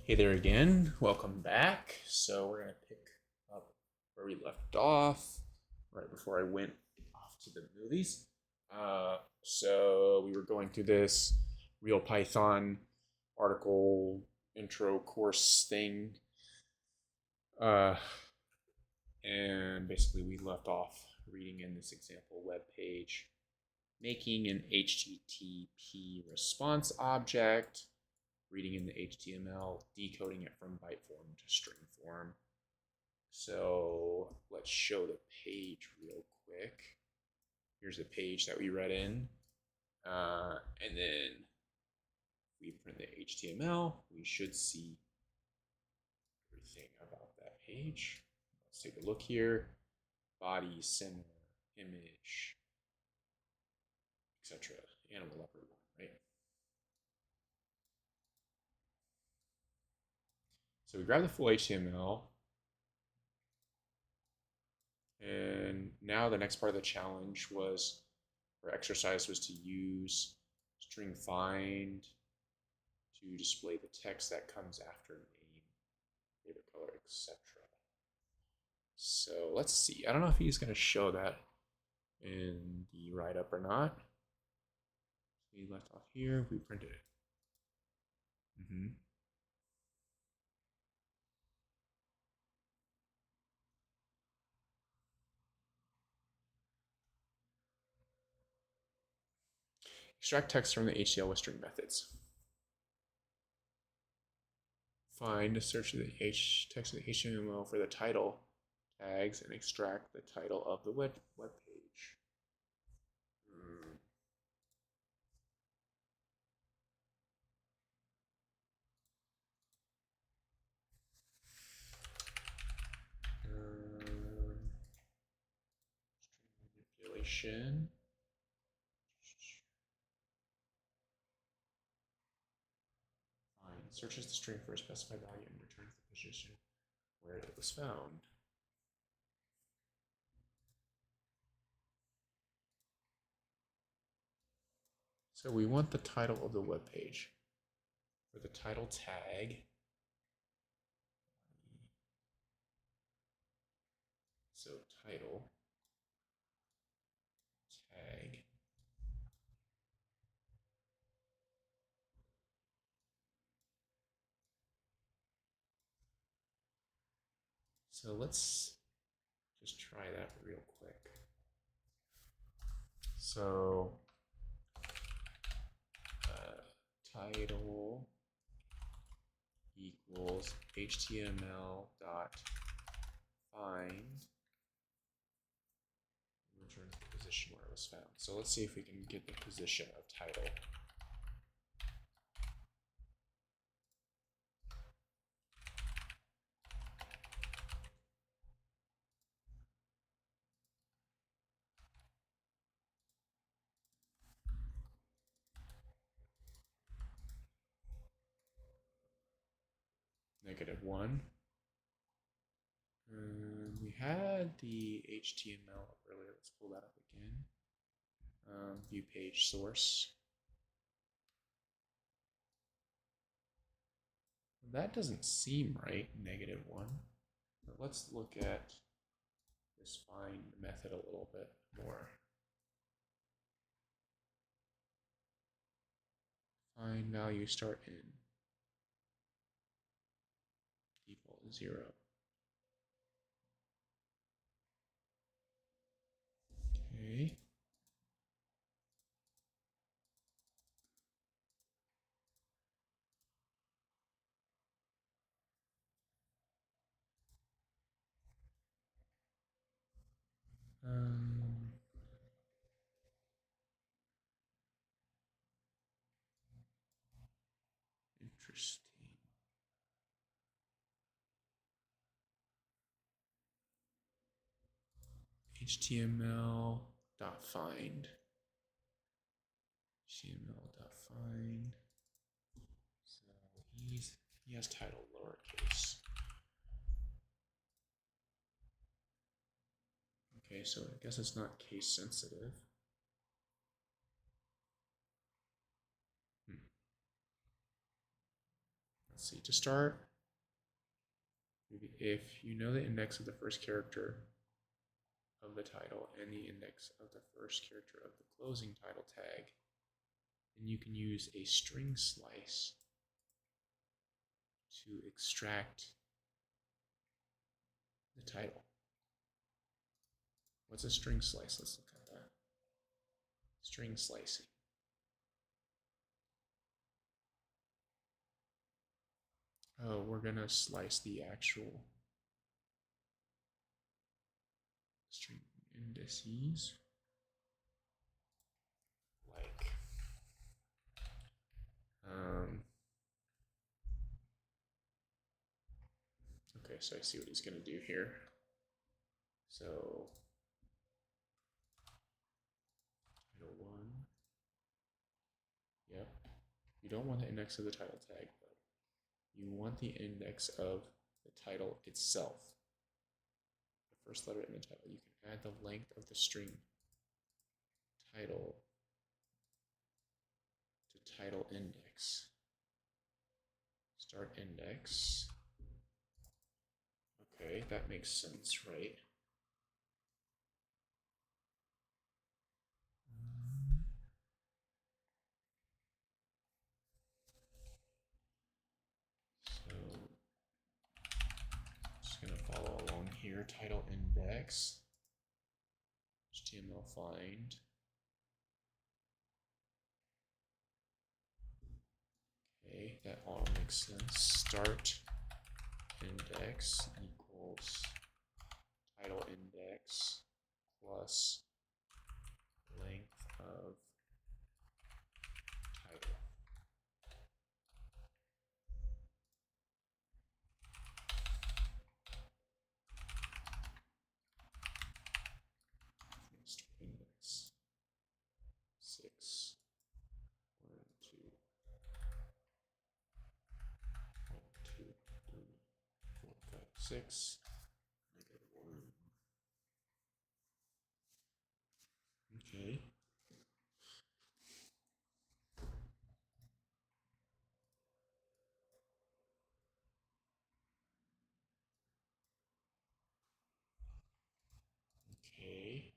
Hey there again, welcome back. So we're gonna pick up where we left off right before I went off to the movies. So we were going through this Real Python article intro course thing. And basically we left off reading in this example web page, making an HTTP response object, reading in the HTML, decoding it from byte form to string form. So let's show the page real quick. Here's the page that we read in. And then we print the HTML. We should see everything about that page. Let's take a look here. Body, center, image, etc. Animal leopard one, right? So we grab the full HTML. And now the next part of the challenge was, or exercise, was to use string find to display the text that comes after name, favorite color, etc. So let's see. I don't know if he's going to show that in the write-up or not. We left off here. We printed it. Extract text from the HTML with string methods. Find, search the text of the HTML for the title tags and extract the title of the web page. String manipulation. Fine. Searches the string for a specified value and returns the position where it was found. So we want the title of the web page. For the title tag, so title tag. So let's just try that real quick. So title equals HTML dot find returns the position where it was found. So let's see if we can get the position of title. -1. We had the HTML up earlier. Let's pull that up again. View page source. That doesn't seem right, -1. But let's look at this find method a little bit more. Find value start in. Default 0. Okay. Interesting. HTML dot find. HTML dot find. So he has title lowercase. Okay, so I guess it's not case sensitive. let's see, to start, if you know the index of the first character of the title and the index of the first character of the closing title tag, then you can use a string slice to extract the title. What's a string slice? Let's look at that. String slicing. Oh, we're going to slice the actual string indices. Like, okay, so I see what he's going to do here. So, title 1. Yep. You don't want the index of the title tag, but you want the index of the title itself. The first letter in the title. You can add the length of the string title to title index. Start index. Okay, that makes sense, right? So, just going to follow along here. Title index, HTML find. Okay, that all makes sense. Start index equals title index plus length of title. Next index 6, 1, 2, 1, 2, 3, 4, 5, 6. Okay. Okay.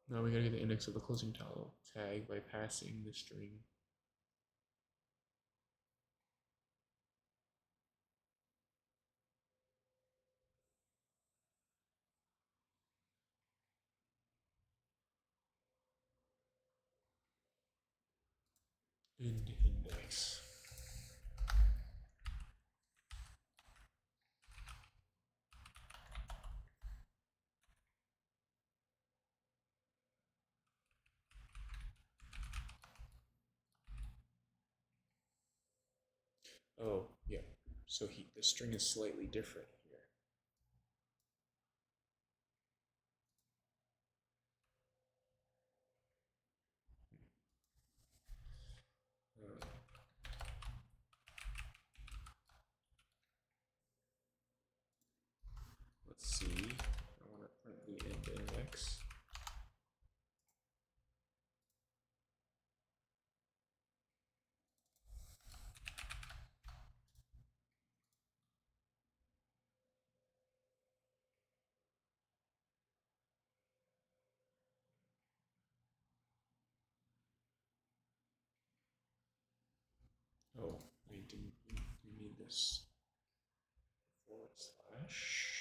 Now we gotta get the index of the closing title tag by passing the string. Index. Oh, yeah. So the string is slightly different here. Let's see. I want to print the end index. Oh, we need this forward slash.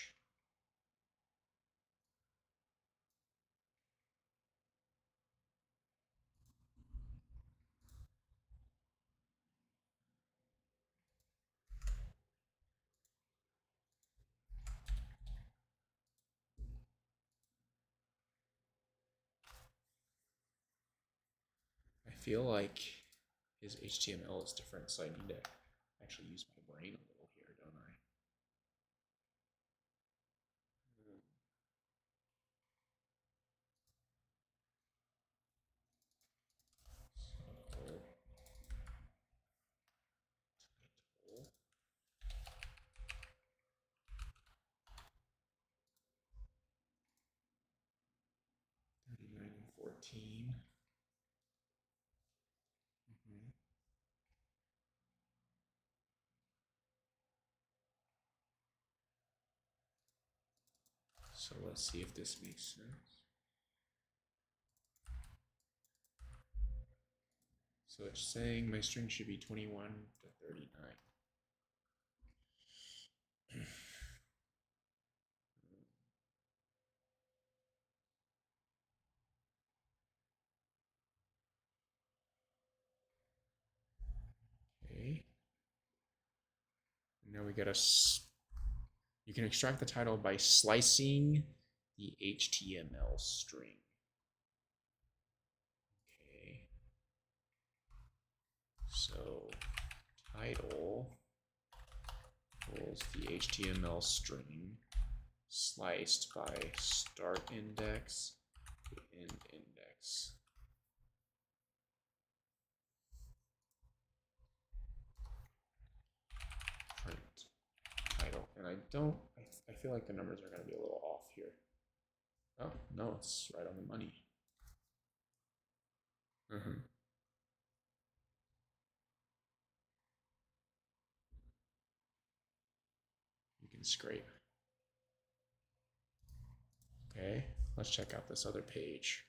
I feel like his HTML is different, so I need to actually use my brain a little here, don't I? So, 39 and 14. So let's see if this makes sense. So it's saying my string should be 21 to 39. Okay. Now we got you can extract the title by slicing the HTML string. Okay. So title equals the HTML string sliced by start index to end index. Print title. And I feel like the numbers are going to be a little off here. Oh, no, it's right on the money. You can scrape. Okay, let's check out this other page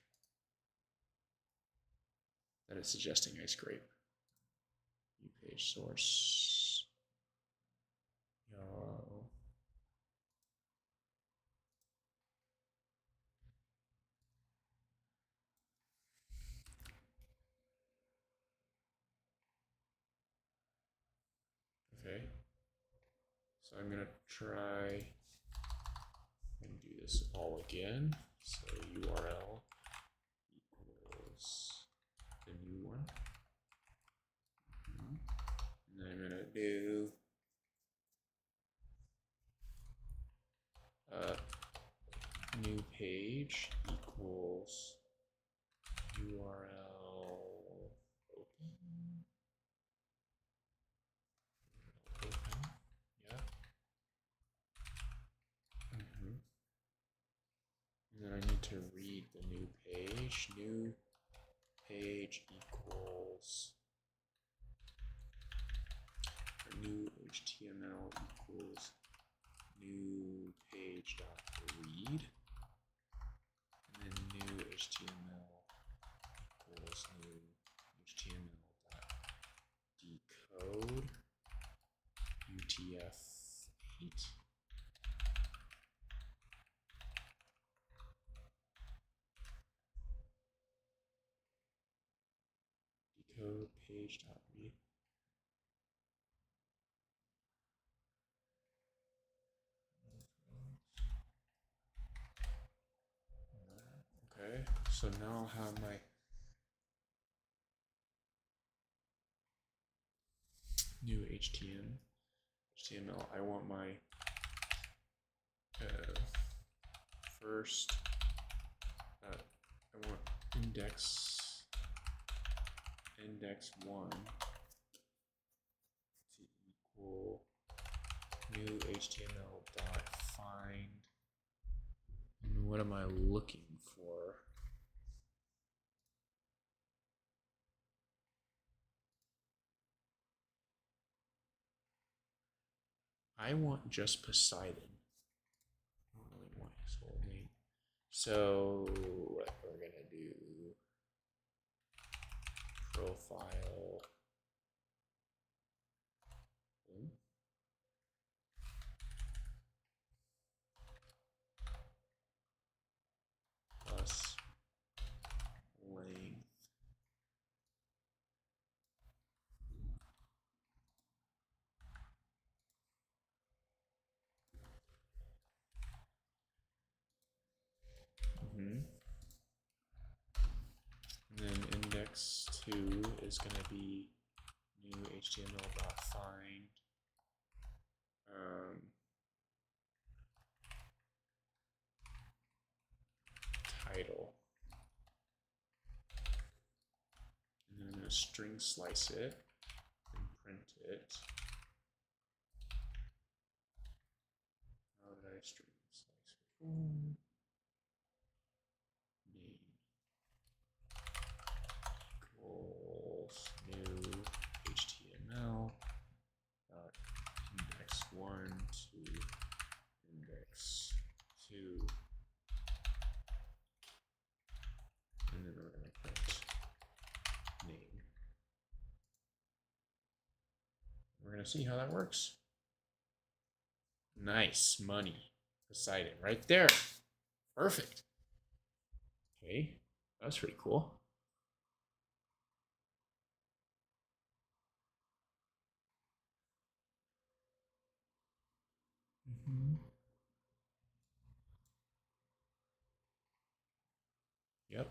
that is suggesting I scrape. New page source. Yo. Okay, so I'm gonna try and do this all again. So URL equals the new one. And then I'm gonna do new page equals URL open. Yeah. And then I need to read the new page. New page equals new HTML equals new page dot read, and then new HTML equals new HTML dot decode UTF-8. Decode page dot read. Okay, so now I'll have my new HTML. I want my first, I want index 1 to equal new HTML dot find. And what am I looking for? I want just Poseidon. I don't really want his whole name. So what we're gonna do, profile plus length and then index 2 is going to be new HTML.find title. And then I'm going to string slice it and print it. How did I string slice it? Name equals new HTML index 1 to index 2 to see how that works. Nice, money. Poseidon, right there. Perfect. Okay, that's pretty cool. Yep.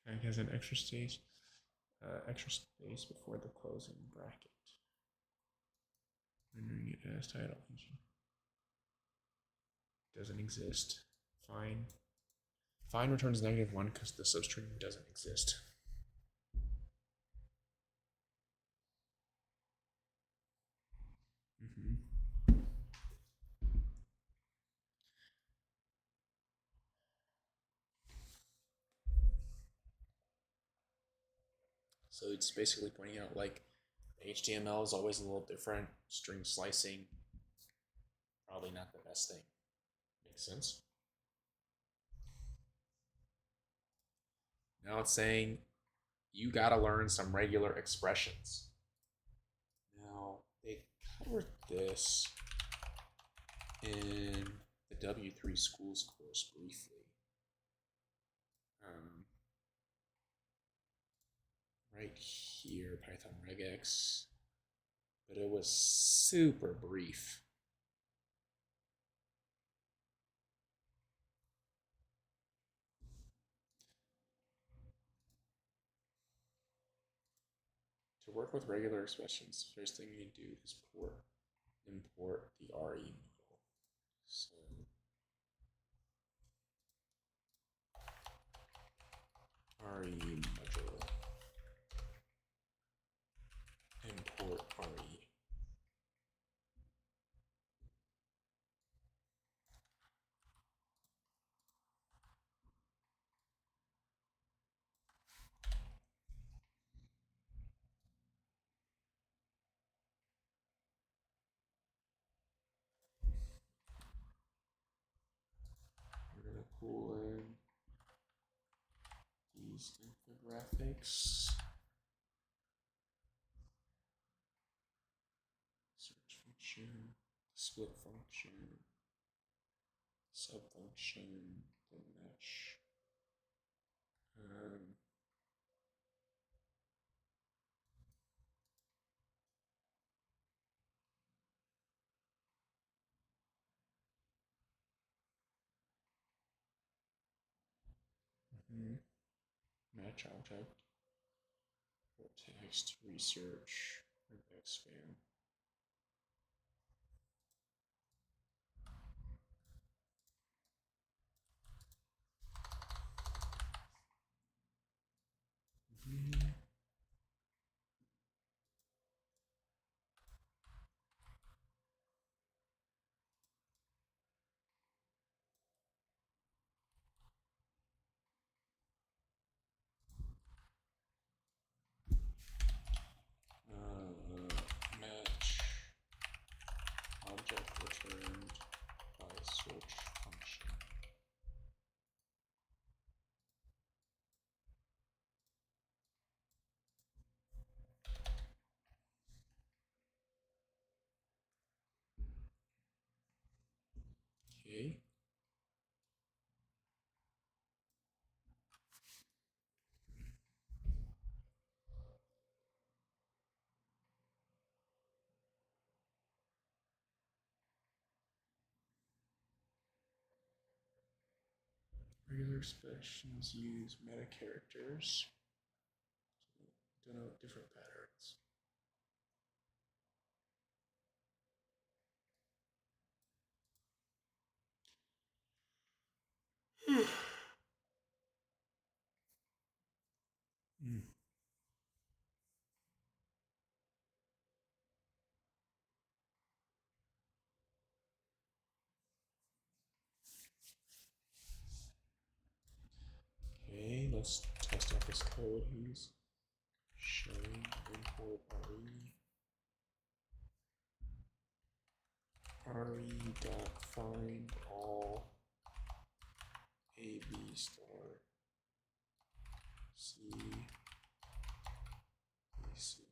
Tag has an extra space before the closing bracket. Rendering it as title. Doesn't exist. Fine. Fine returns -1 because the substring doesn't exist. So it's basically pointing out like HTML is always a little different. String slicing, probably not the best thing. Makes sense. Now it's saying you got to learn some regular expressions. Now they covered this in the W3 Schools course briefly. Right here, Python regex, but it was super brief. To work with regular expressions, first thing you do is import the RE module. So RE module, import RE. We're going to pull in these infographics. Search function, split function, sub function, the mesh. Match object, text, research, expand. Match object returned by search function. Okay. Regular expressions use meta characters to denote different patterns. Okay, let's test out this code he's showing. Import RE. re dot find all a b star c b c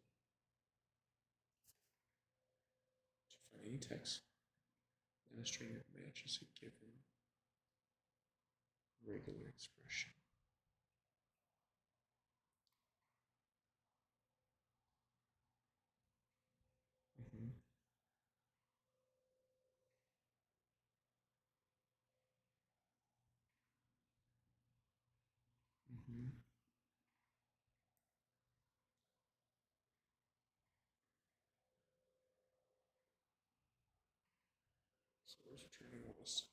to find any text and a string that matches a given regular expression. So where's returning all this?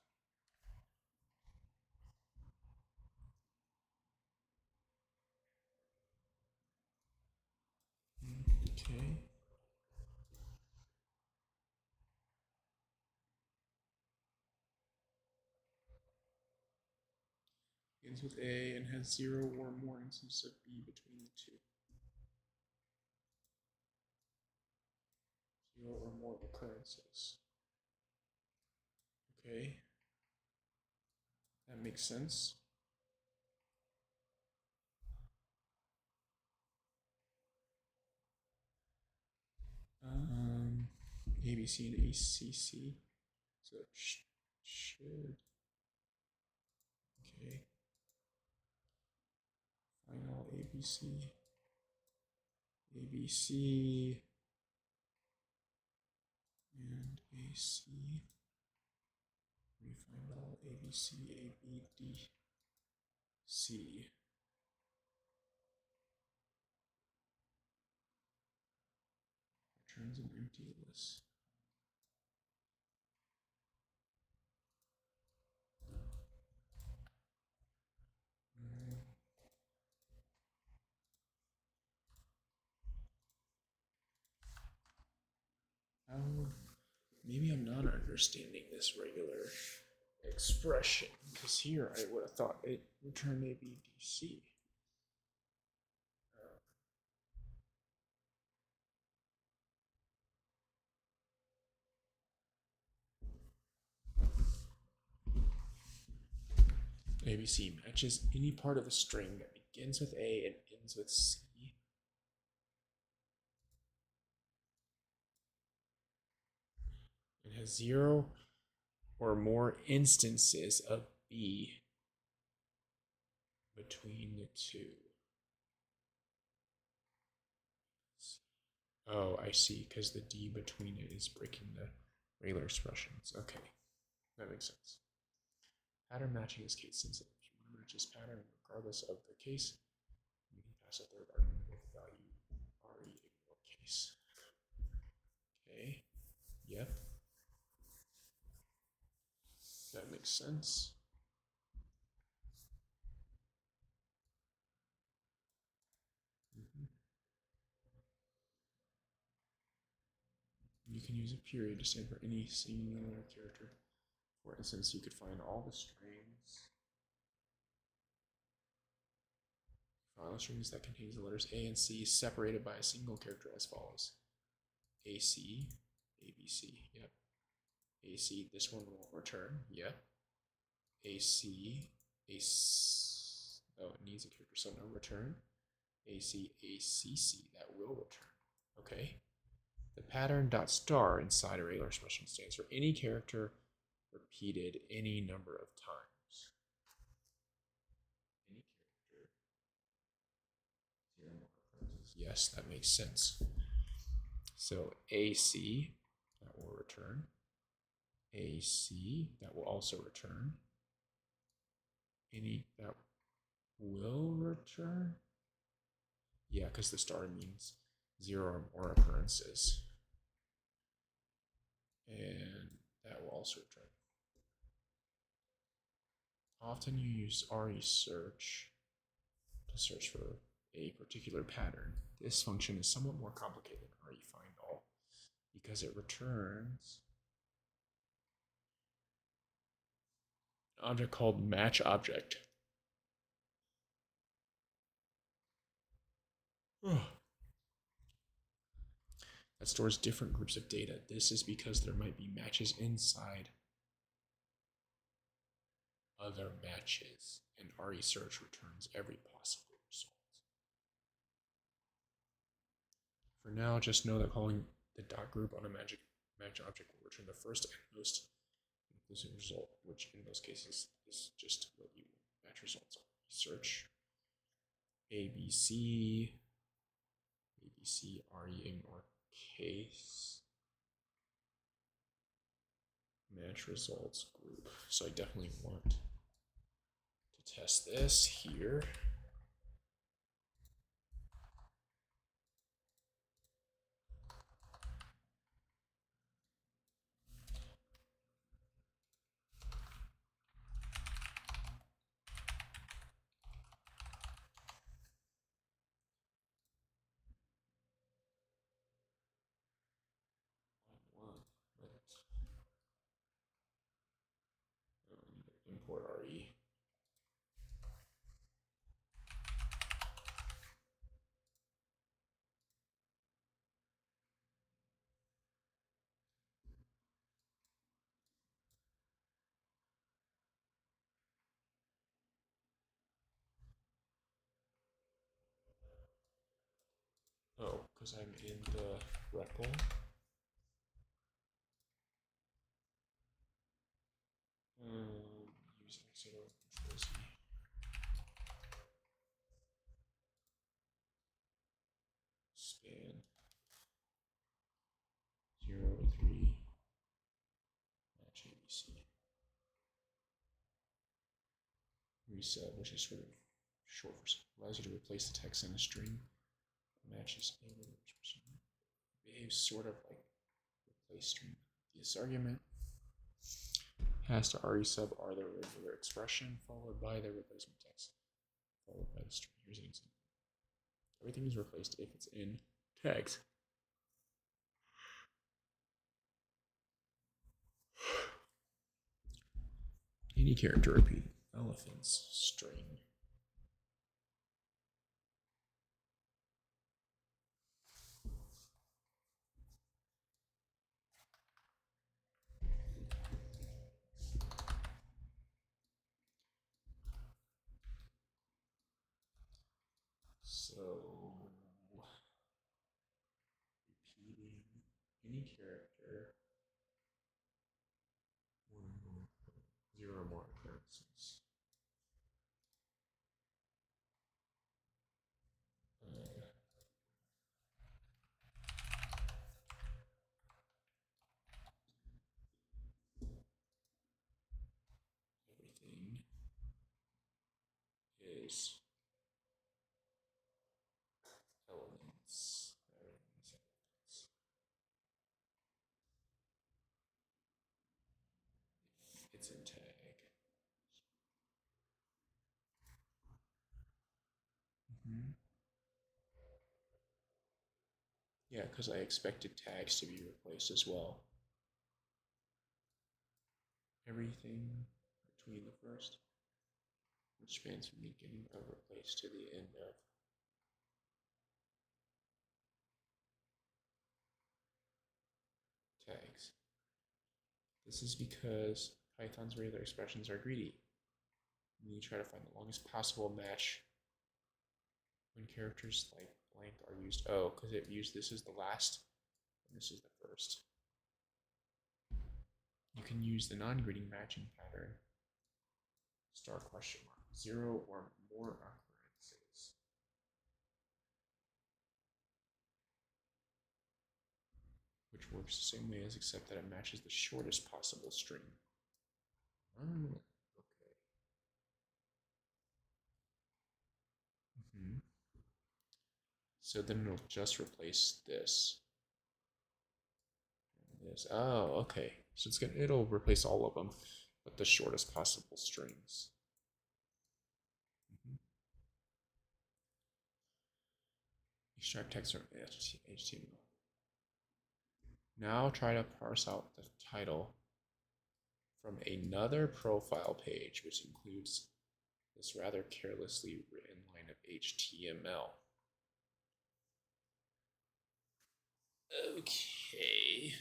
Okay. Begins with A and has 0 or more instances of B between the two. 0 or more occurrences. Okay. That makes sense. ABC and ACC. So it should. Okay. Final ABC. ABC and AC. We find all ABC, ABD, C. Returns an empty list. Maybe I'm not understanding this regular expression, because here I would have thought it returned ABDC. ABC matches any part of a string that begins with A and ends with C. It has 0 or more instances of B between the two. Oh, I see, because the D between it is breaking the regular expressions. Okay, that makes sense. Pattern matching is case sensitive. One matches pattern regardless of the case. We can pass a third argument with value RE ignore case. Okay, yep. That makes sense. You can use a period to stand for any singular character. For instance, you could find all the strings. Find all strings that contains the letters A and C separated by a single character as follows. AC, ABC, yep. AC, this one won't return, yep. AC, oh, it needs a character, so no return. AC, ACC, that will return, okay. The pattern dot star inside a regular expression stands for any character repeated any number of times. Any character. Yes, that makes sense. So AC, that will return. AC, that will also return. Any that will return? Yeah, because the star means 0 or more occurrences. And that will also return. Often you use RE search to search for a particular pattern. This function is somewhat more complicated than RE find all because it returns an object called match object. that stores different groups of data. This is because there might be matches inside other matches, and RE search returns every possible result. For now, just know that calling the dot group on a match object will return the first and most inclusive result, which in most cases is just what you match results on. Search ABC, RE ignore case, match results group. So I definitely want to test this here. Import RE. Oh, because I'm in the REPL. Using Control Z. Span 0 to 3. Match ABC. Reset, which is sort of short for allows you to replace the text in a string. Matches behaves sort of like replace string. This argument has to RE sub R the regular expression followed by the replacement text followed by the string. Here's an example. Everything is replaced if it's in text. Any character repeat. Elephants string. So repeating any character 0 or more occurrences. Everything is elements. It's in tag. Yeah, because I expected tags to be replaced as well. Everything between the first, which spans from the beginning of replace to the end of. Tags. This is because Python's regular expressions are greedy. And you try to find the longest possible match when characters like blank are used. Oh, because it used this is the last and this is the first. You can use the non-greeting matching pattern star question mark 0 or more occurrences. Which works the same way as except that it matches the shortest possible string. Okay. So then it'll just replace this. And this. Oh, okay. So it'll replace all of them, but the shortest possible strings. Extract text from HTML. Now try to parse out the title from another profile page, which includes this rather carelessly written line of HTML. Okay.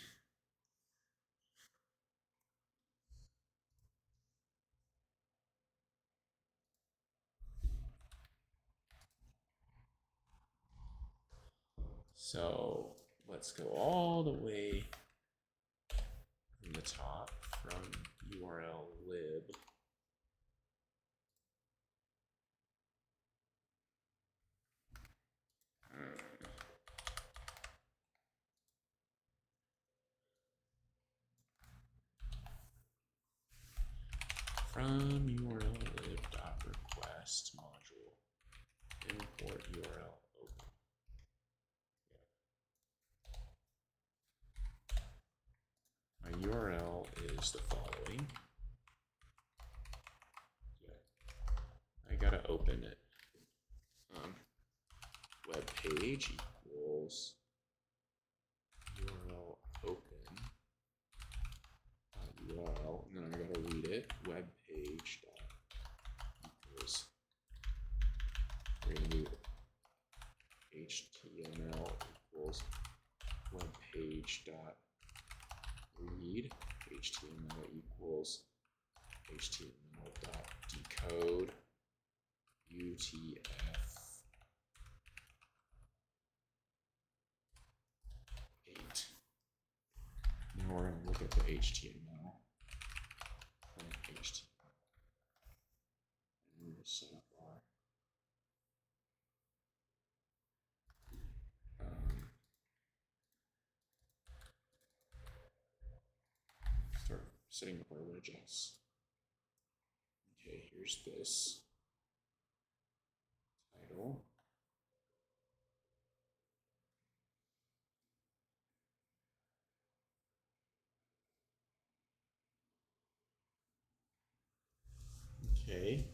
So let's go all the way from the top from URL lib. From URL lib dot request module, import URL open. My URL is the following. I gotta open it. Web page equals URL open URL, and then I gotta read it. Web page equals. We're gonna do HTML equals web page dot read. HTML equals HTML dot decode UTF 8. Now we're going to look at the HTML. HTML. And we're going to set up our start setting up our widgets. Okay, here's this title. Okay.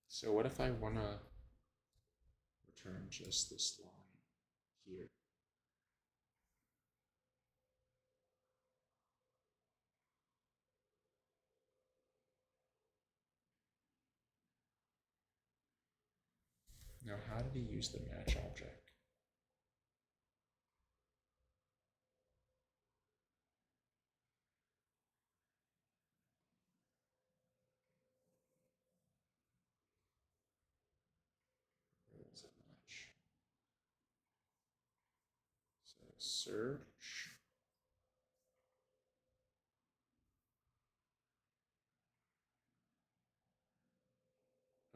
So what if I want to return just this line here? Now, how did he use the match object? Where does it match? So search.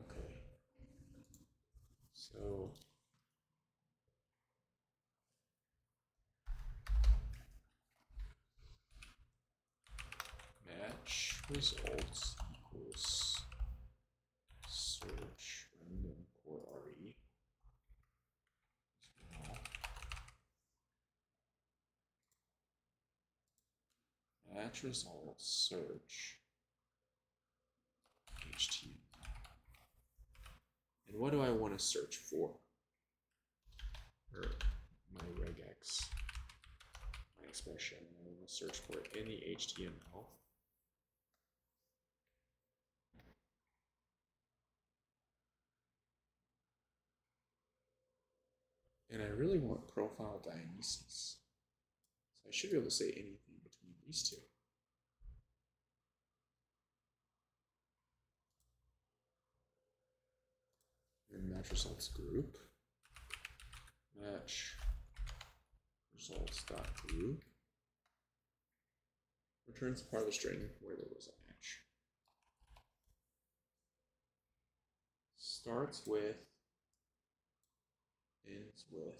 Okay. So match results equals search random core RE. Match results search HTML. And what do I want to search for? Or my regex, my expression. I want to search for it in the HTML. And I really want profile diagnoses. So I should be able to say anything between these two. And match results group. Match results dot group returns part of the string where there was a match. Starts with, ends with.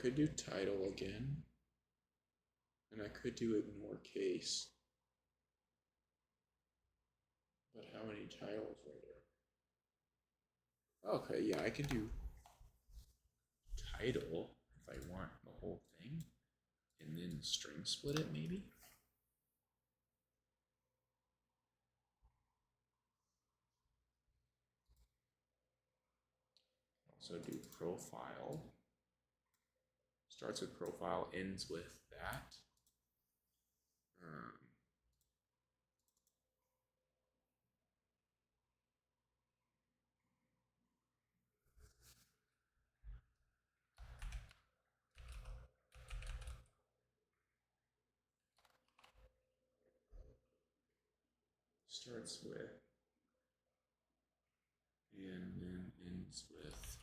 could do title again, and I could do ignore case. But how many titles are there? Okay, yeah, I can do title if I want the whole thing, and then string split it maybe. Also do profile. Starts with profile, ends with that. Starts with and then ends with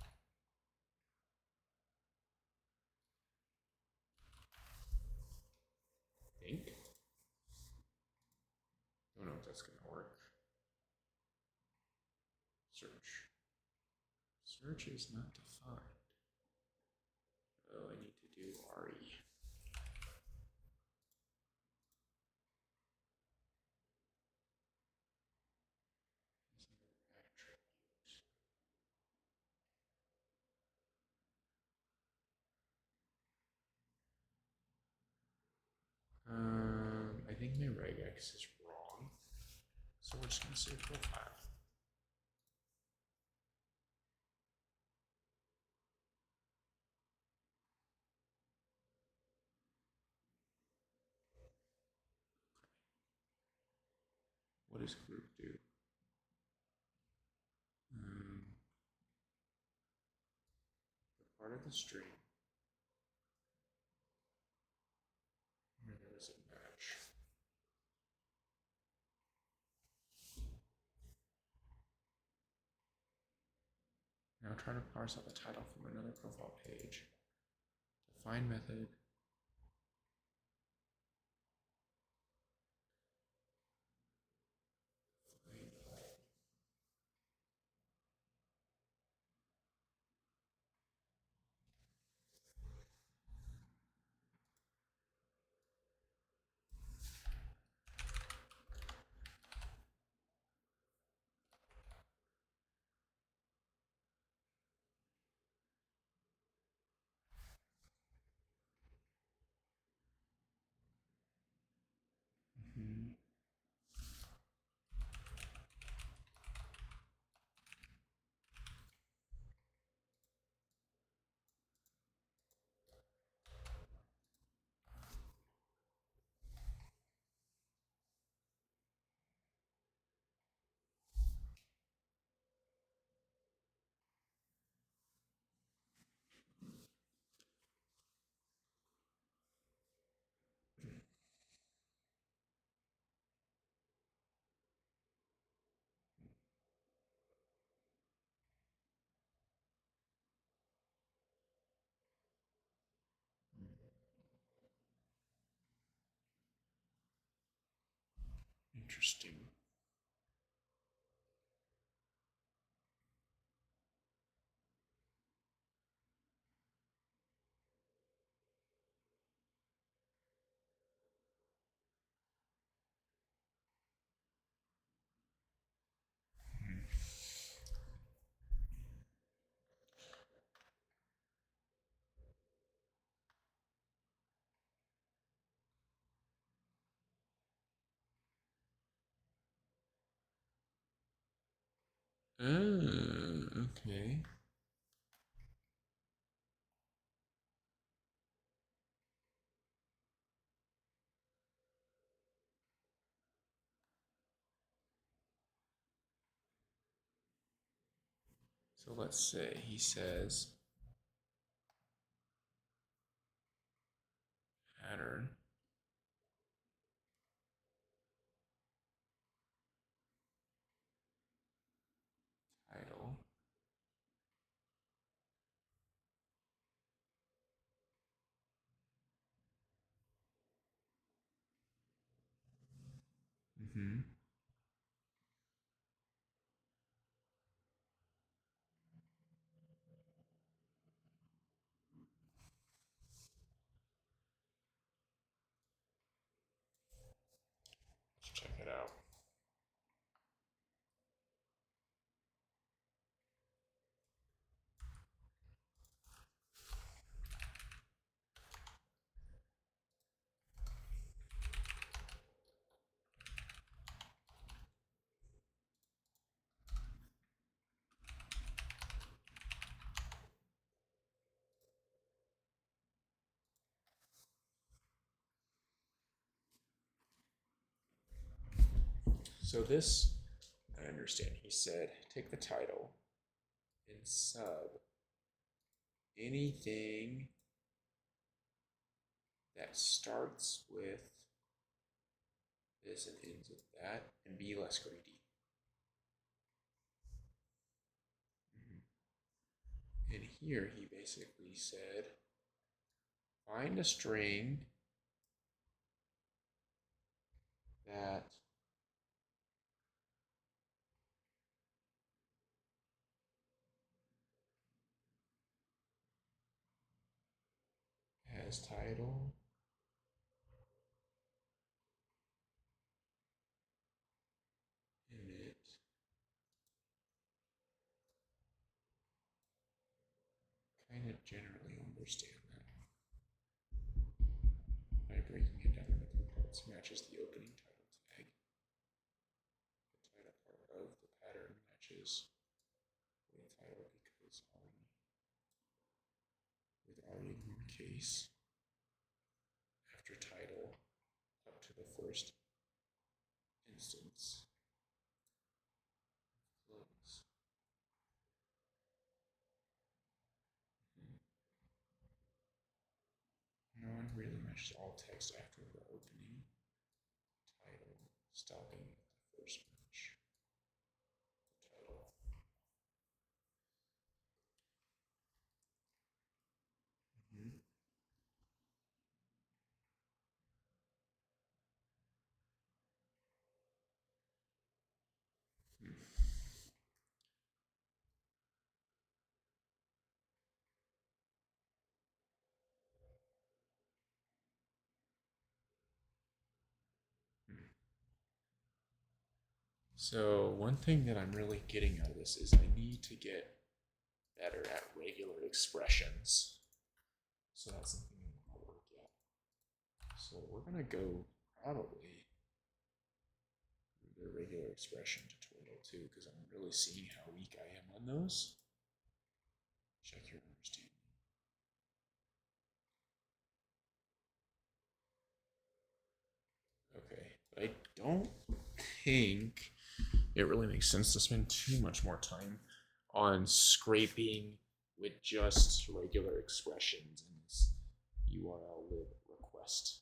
think. Don't know if that's gonna work. Search. Search is not defined. Oh, I need to do RE. I think my regex is wrong, so we're just gonna say profile. What does group do? The part of the string where there is a match. Now try to parse out the title from another profile page. Define method. Interesting. Okay. So let's say he says pattern title it out. So this, I understand, he said, take the title and sub anything that starts with this and ends with that, and be less greedy. And here he basically said, find a string that has title in it kind of generally understand that by breaking it down into parts matches the opening title tag. The title part of the pattern matches with title because with already in case after title up to the first instance close. No one really matches all text after the opening title, stopping at the first match. The title. So one thing that I'm really getting out of this is I need to get better at regular expressions. So that's something I'm going to work at. So we're going to go probably through the regular expression tutorial too, because I'm really seeing how weak I am on those. Check your understanding. Okay, but I don't think it really makes sense to spend too much more time on scraping with just regular expressions in this URL lib request.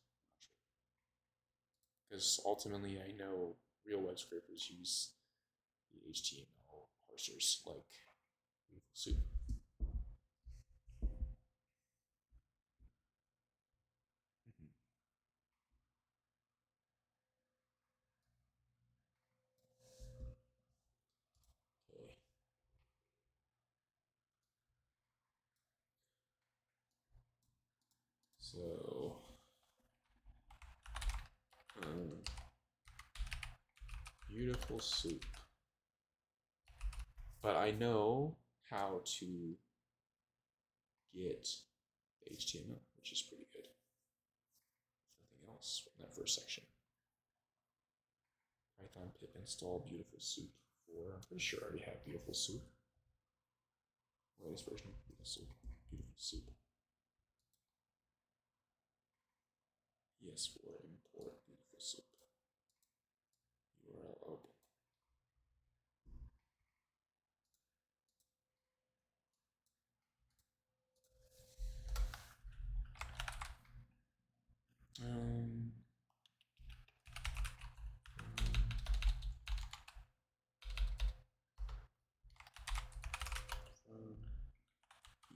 Because ultimately, I know real web scrapers use the HTML parsers like Soup. Okay. So, beautiful soup. But I know how to get the HTML, which is pretty good. Nothing else in that first section. Python pip install beautiful soup for, I'm pretty sure I already have beautiful soup. Latest version of beautiful soup. Beautiful soup. Yes, for import beautiful soup. URL open.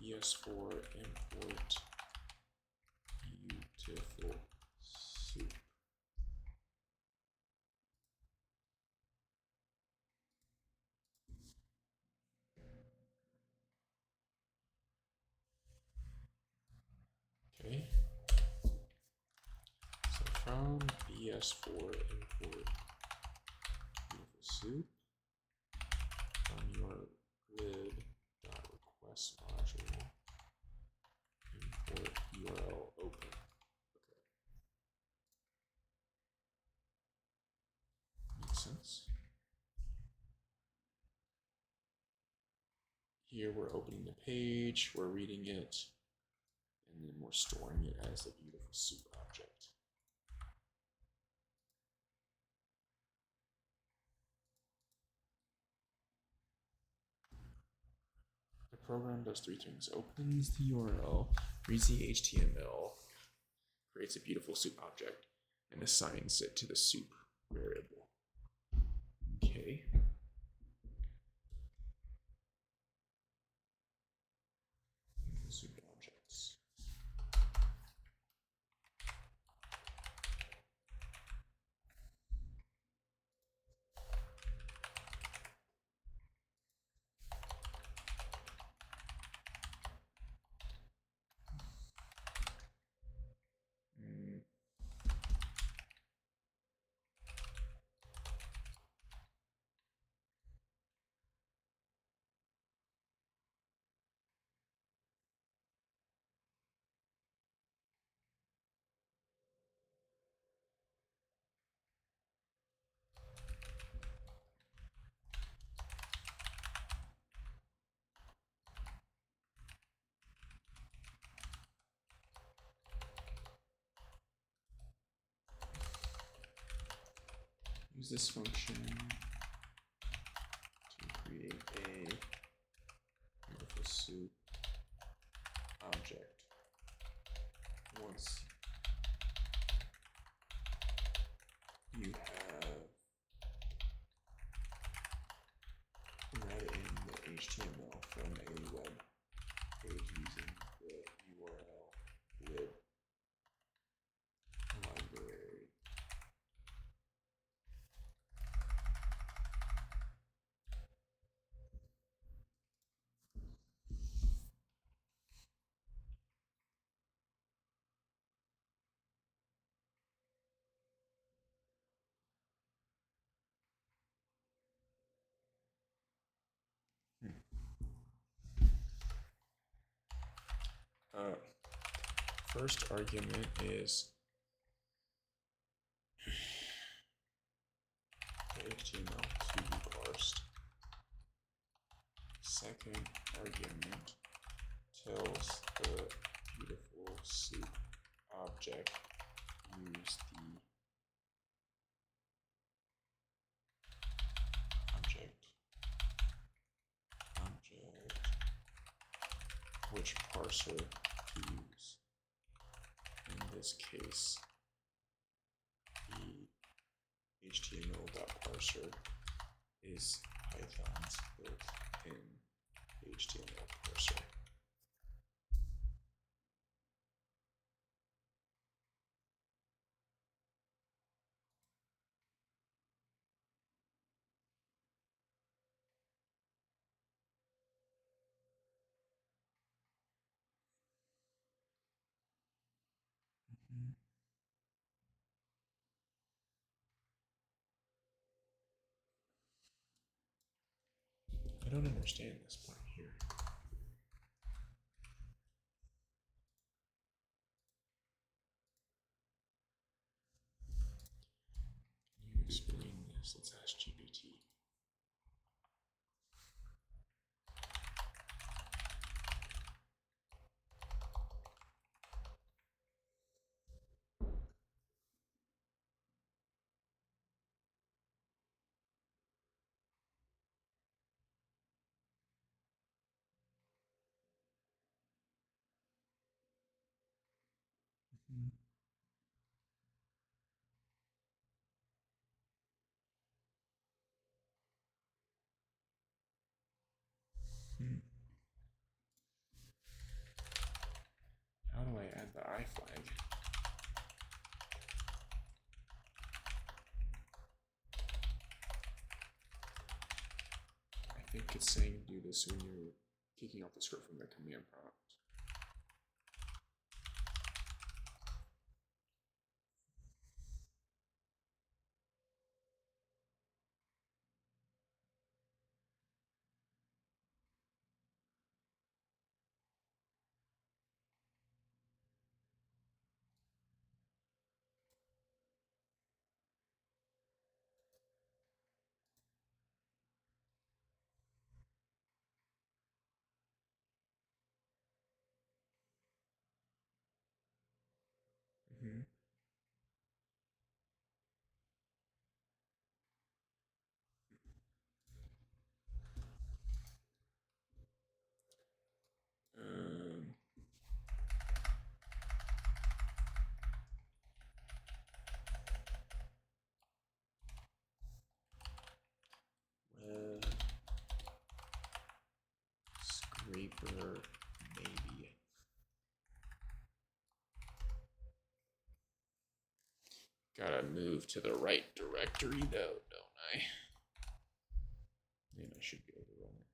ES4 import beautiful soup. Okay. So from ES4 import soup from your grid.request module. Import URL open. Okay. Makes sense. Here we're opening the page, we're reading it, and then we're storing it as a beautiful soup object. The program does three things: opens the URL, reads the HTML, creates a beautiful soup object, and assigns it to the soup variable. Okay. Soup objects. Use this function to create a beautiful soup object. Once you have read in the HTML from a web page using the URL lib library. First argument is the HTML to be parsed. Second argument tells the beautiful soup object use the object which parser to use. In this case, the HTML.parser is Python's built-in HTML parser. I don't understand this part here. Can you explain this? Let's ask GPT. How do I add the I flag? I think it's saying do this when you're kicking off the script from the command prompt. maybe. Gotta move to the right directory though, don't I? Then I should be able to run it.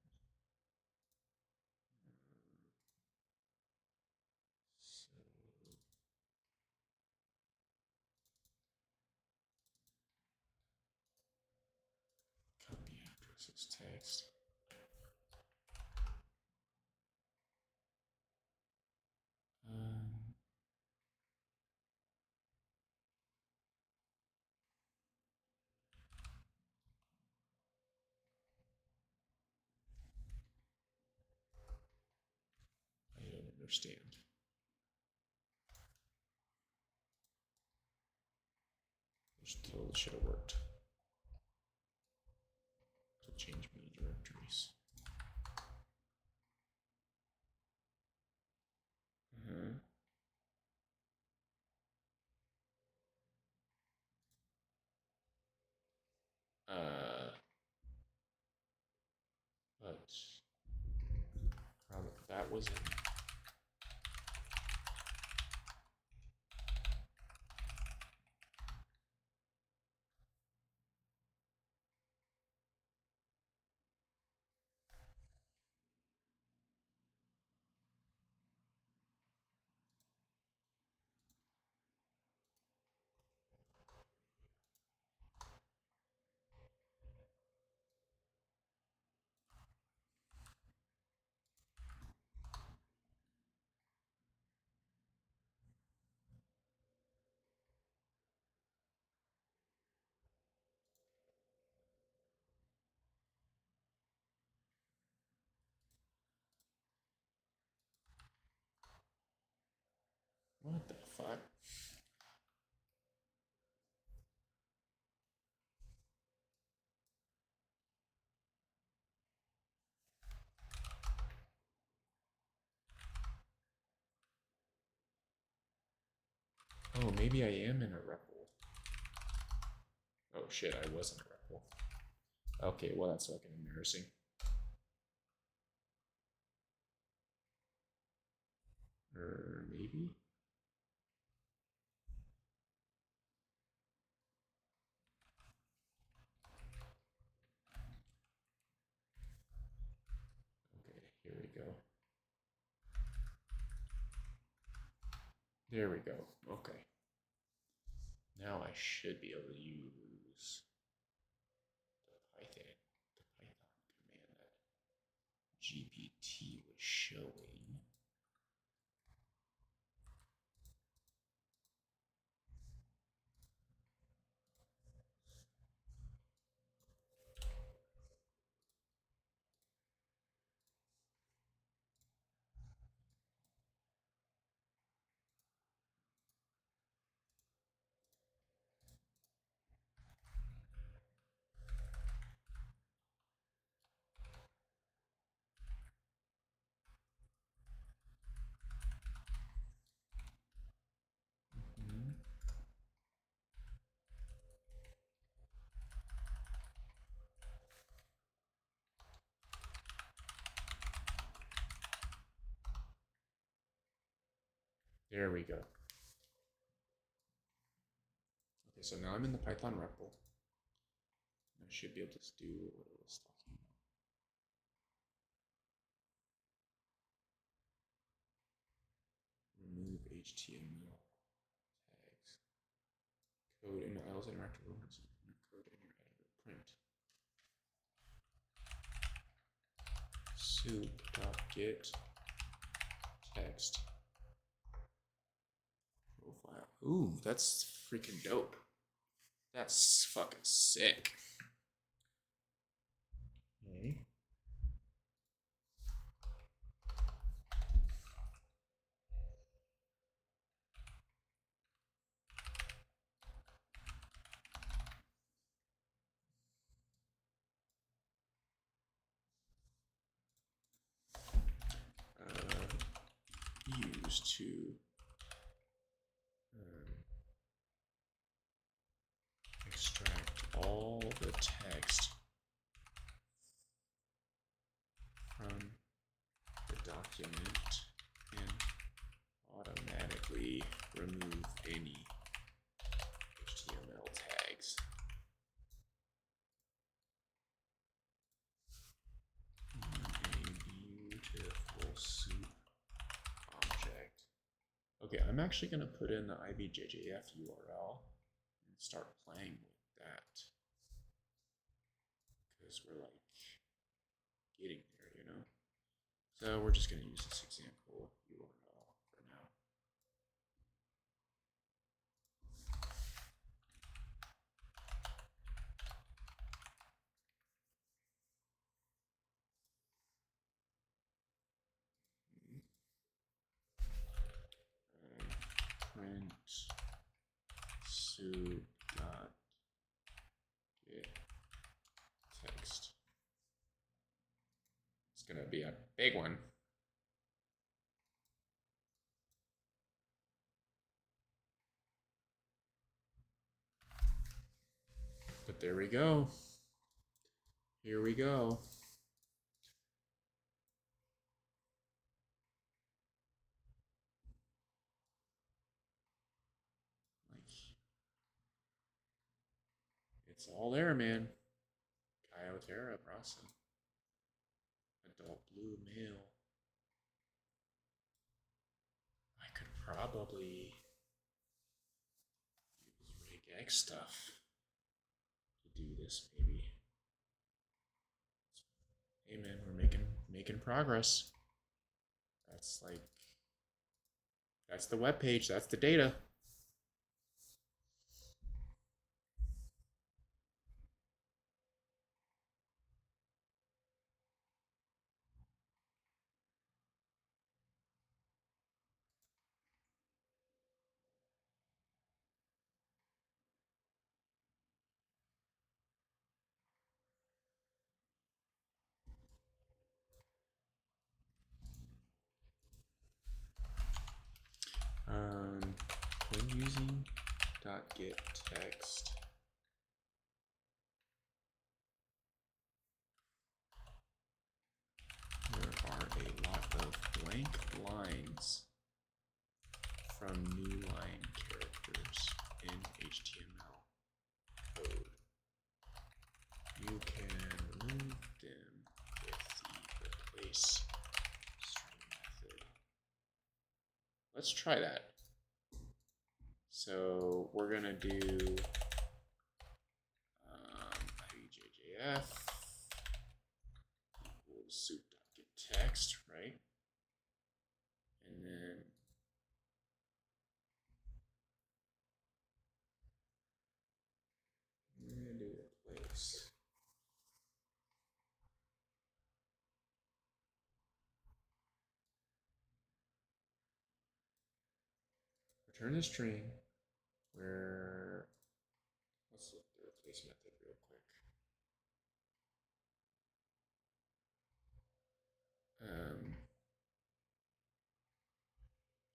So copy address as text. I don't understand. This totally should have worked. To change many directories. But that was it. What the fuck? Oh, maybe I am in a REPL. Oh shit, I was in a REPL. Okay, well that's fucking embarrassing. Or maybe? Okay, here we go. There we go. Okay. Now I should be able to use the Python command that GPT was showing. There we go. Okay, so now I'm in the Python REPL. I should be able to do what it was talking about. Remove HTML tags. Code in IOS interactive words. Code in your editor. Print. Soup.get text profile. Ooh, that's freaking dope. That's fucking sick. Okay. Used to extract all the text from the document document and automatically remove any HTML tags. A beautiful soup object. Okay, I'm actually going to put in the IBJJF URL and start playing with that, because we're like getting there, you know? So we're just going to use this example URL for now. Print soup dot get text. It's going to be a big one. But there we go. Here we go. It's all there, man. Kyotera, Brasa. Adult blue male. I could probably use regx stuff to do this, maybe. Hey man, we're making progress. That's like, that's the web page, that's the data. When using .get text, there are a lot of blank lines from new line characters in HTML code. You can remove them with the replace string method. Let's try that. So we're gonna do IBJJF equals soup.getText, right? And then we're gonna do replace. Return a string where, let's look at the replace method real quick.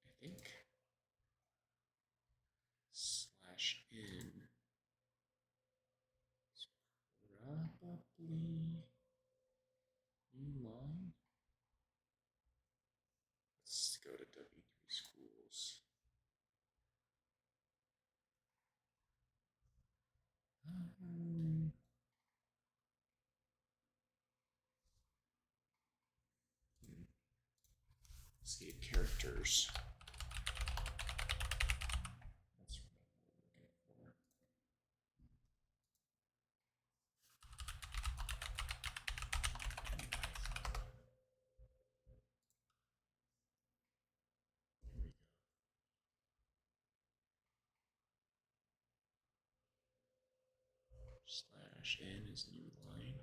I think /n is probably new line. Let's go to W3 schools. Escape characters. That's what I'm looking for. Here we go. /n is new line.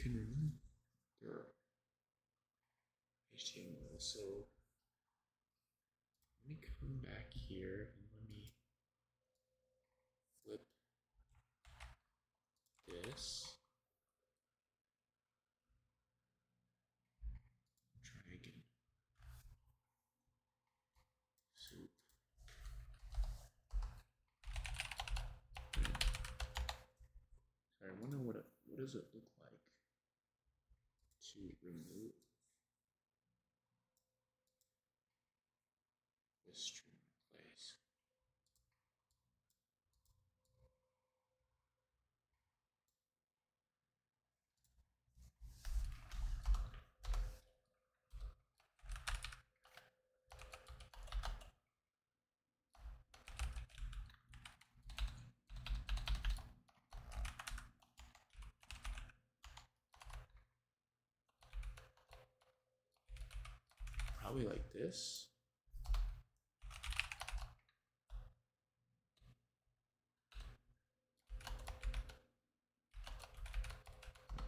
can remove their HTML. So let me come back here and let me flip this. Try again. Soup. Sorry, I wonder what does it look like to remove this string place. Probably like this.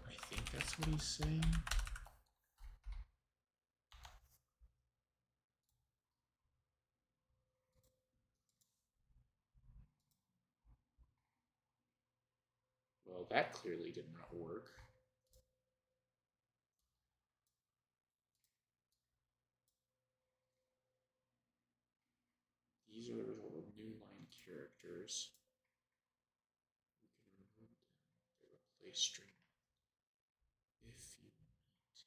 I think that's what he's saying. Well, that clearly did not work. These are the new line characters. You can remove them. They replace string if you need to.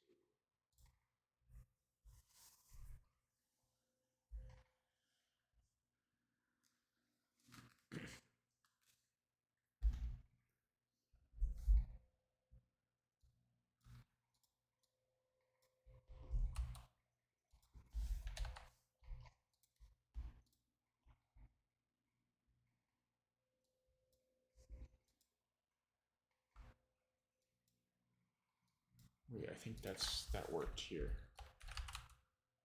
Wait, I think that worked here.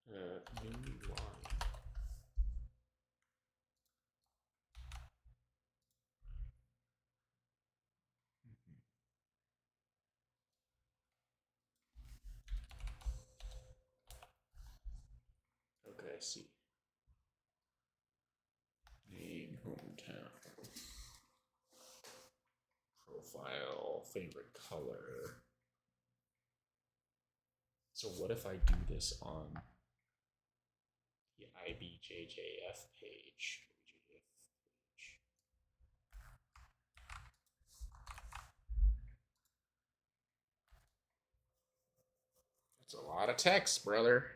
New line. Okay, I see. Name, hometown, profile, favorite color. So what if I do this on the IBJJF page? That's a lot of text, brother.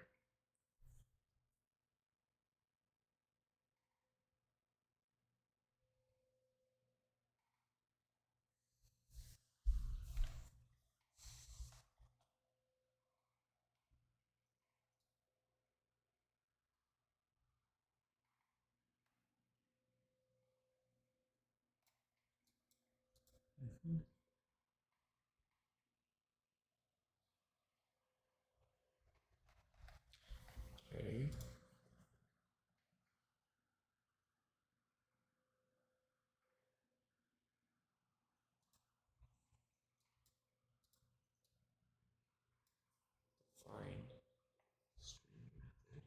Okay. Fine. String method.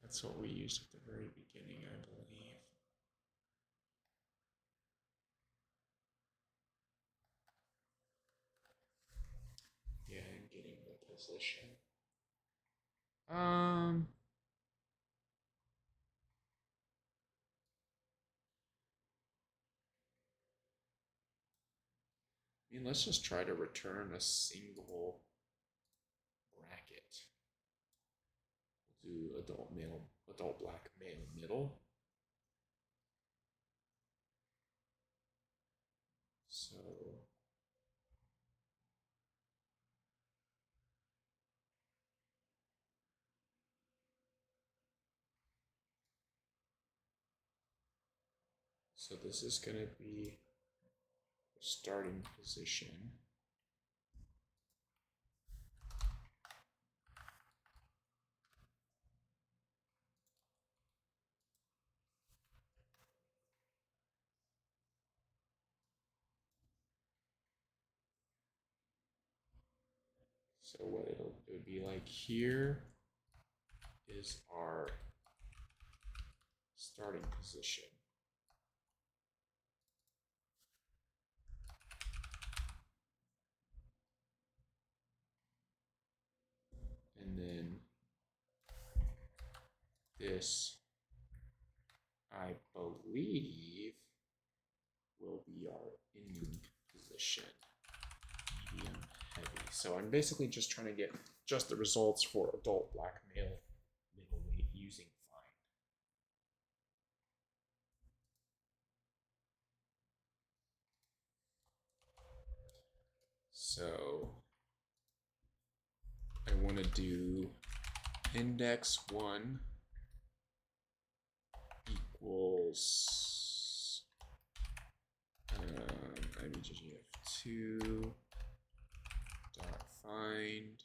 That's what we used at the very beginning, I believe. Yeah, and getting the position. I mean, let's just try to return a single bracket. We'll do adult black male middle. So So this is going to be the starting position. So what it would be like here is our starting position. And then this, I believe, will be our ending position, medium heavy. So I'm basically just trying to get just the results for adult black male middleweight using fine. So I want to do index 1 equals BJJ2 dot find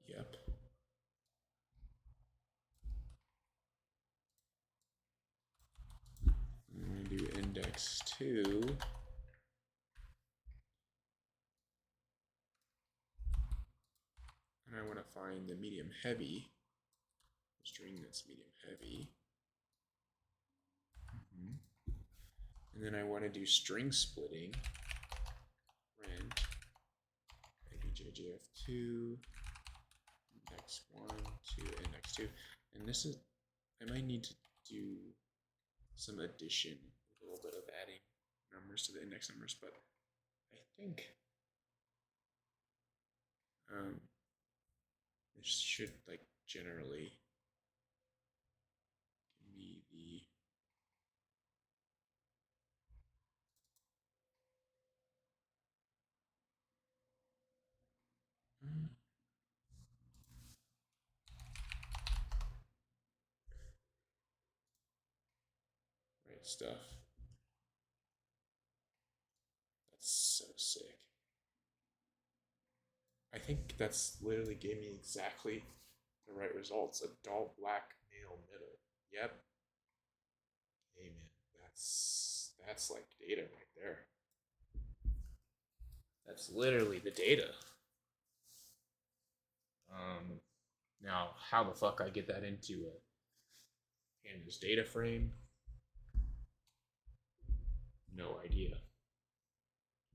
yep. I'm going to do index 2 and I want to find the medium heavy, the string that's medium heavy. And then I want to do string splitting, rent, BJJF2, index 1, 2, index 2. And this is, I might need to do some addition, a little bit of adding numbers to the index numbers, but I think this should like generally give me the right stuff. That's so sick. I think that's literally gave me exactly the right results. Adult black male middle. Yep. Hey man, that's like data right there. That's literally the data. Now how the fuck I get that into a Pandas data frame? No idea.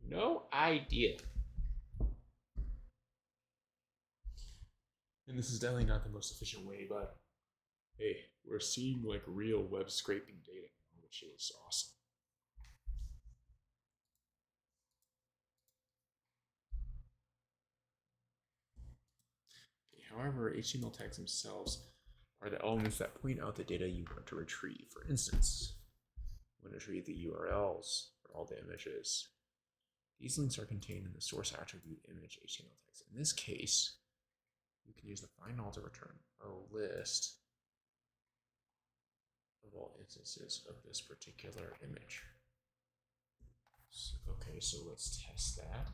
No idea. And this is definitely not the most efficient way, but hey, we're seeing like real web scraping data, which is awesome. Okay, however, HTML tags themselves are the elements that point out the data you want to retrieve. For instance, you want to retrieve the URLs for all the images. These links are contained in the source attribute image HTML tags. In this case, we can use the find all to return a list of all instances of this particular image. So, okay, so let's test that.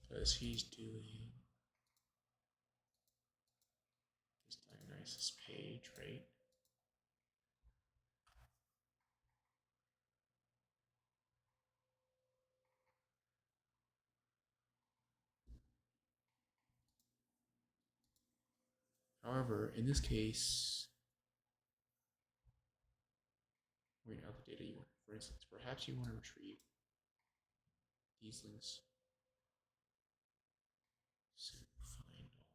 Because he's doing this diagnosis page, right? However, in this case, we're going to output data you want. For instance, perhaps you want to retrieve these links. So find all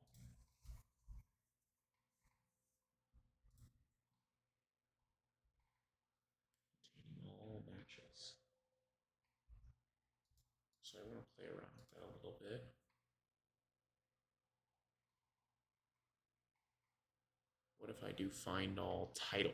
containing all matches. So I want to play around with that a little bit. What if I do find all title?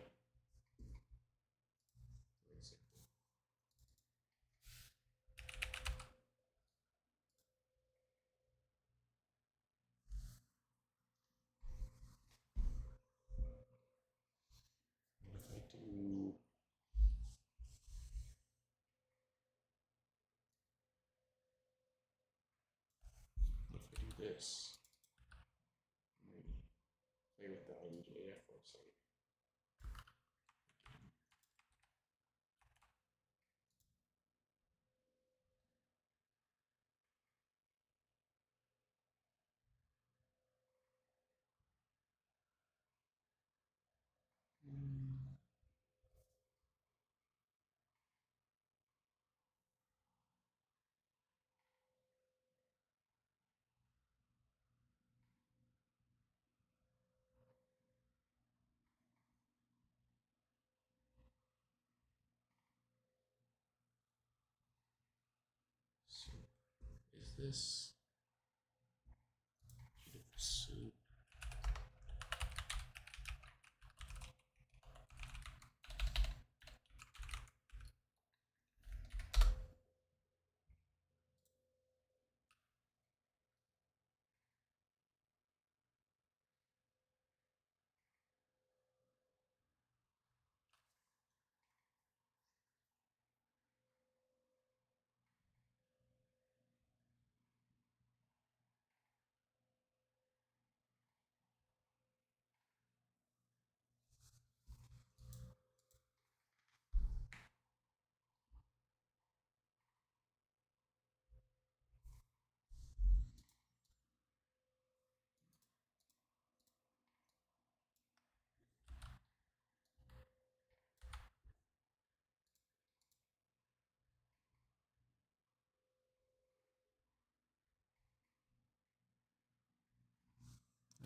What if I do this? Play with the BJJ website. So is this soup?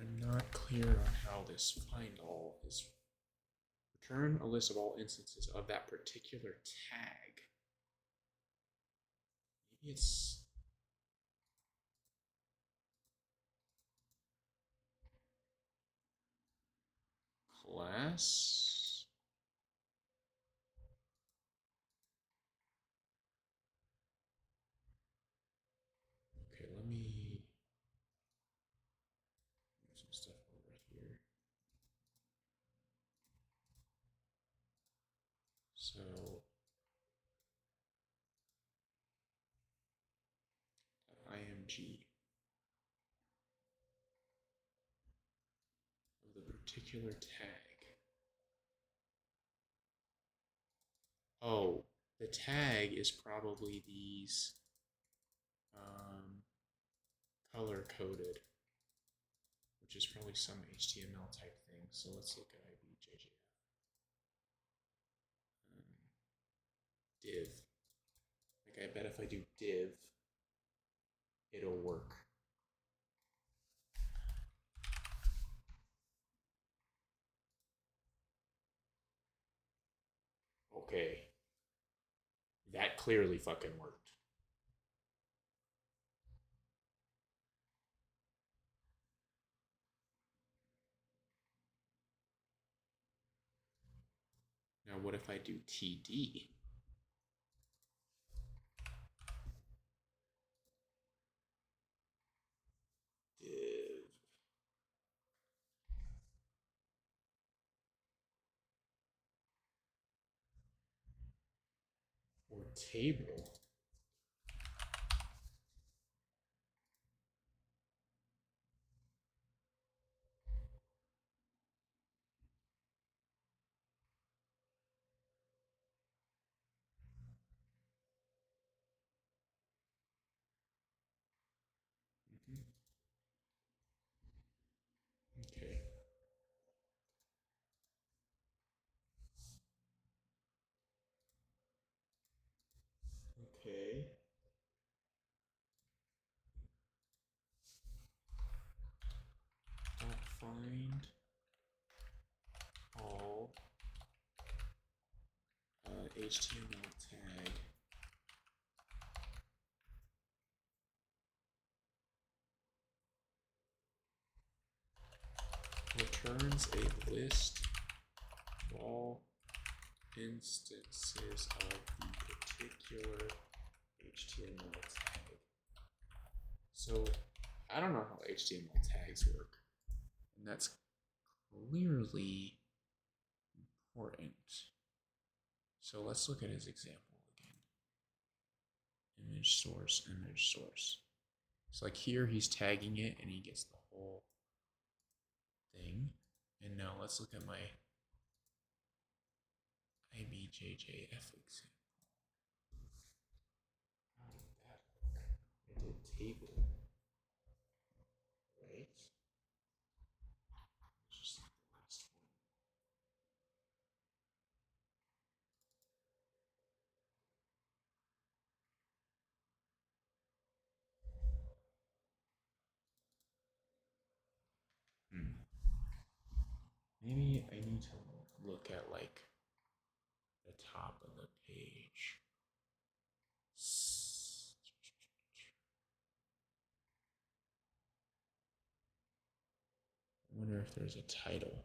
I'm not clear on how this find all is. Return a list of all instances of that particular tag. Maybe it's class. Okay, let me move some stuff over here. So img of the particular tag. Oh, the tag is probably these color coded, which is probably some HTML type thing. So let's look at BJJ. Div. Like I bet if I do div, it'll work. Okay. That clearly fucking worked. Now what if I do TD? Div. Or table. Okay. HTML tag returns a list of all instances of the particular HTML tag. So I don't know how HTML tags work, and that's clearly important. So let's look at his example again. Image source, image source. So like here he's tagging it and he gets the whole thing. And now let's look at my BJJ example. How did that look? I did table, right? Just like the last one. Maybe I need to look at like the top of the page. I wonder if there's a title.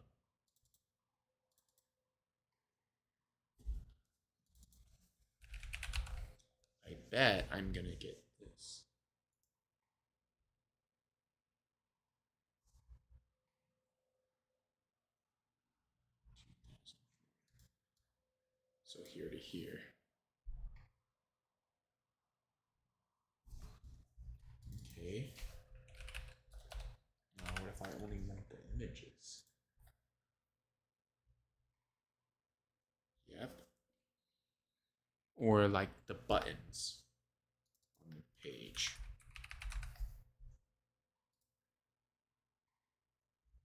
I bet I'm gonna get this. So here to here. Okay. Now what if I only want the images? Yep. Or like the buttons on the page.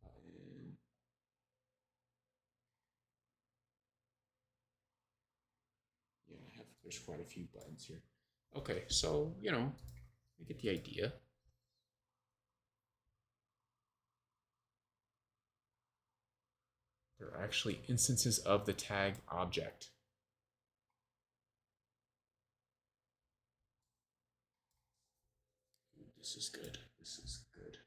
Button. Yeah, there's quite a few buttons here. Okay, so, you know, I get the idea. There are actually instances of the tag object. This is good. This is good.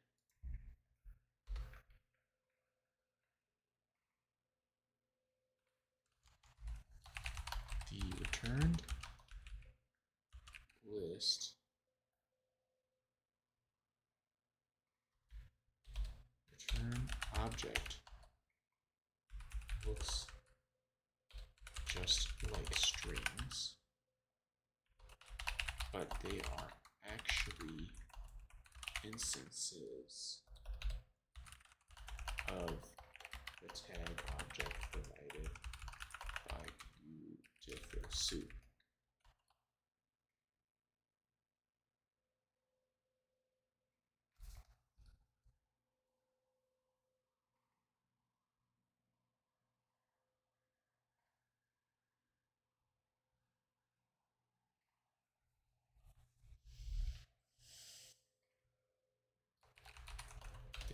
The returned list return object looks just like strings, but they are actually instances of the tag object provided by Beautiful Soup.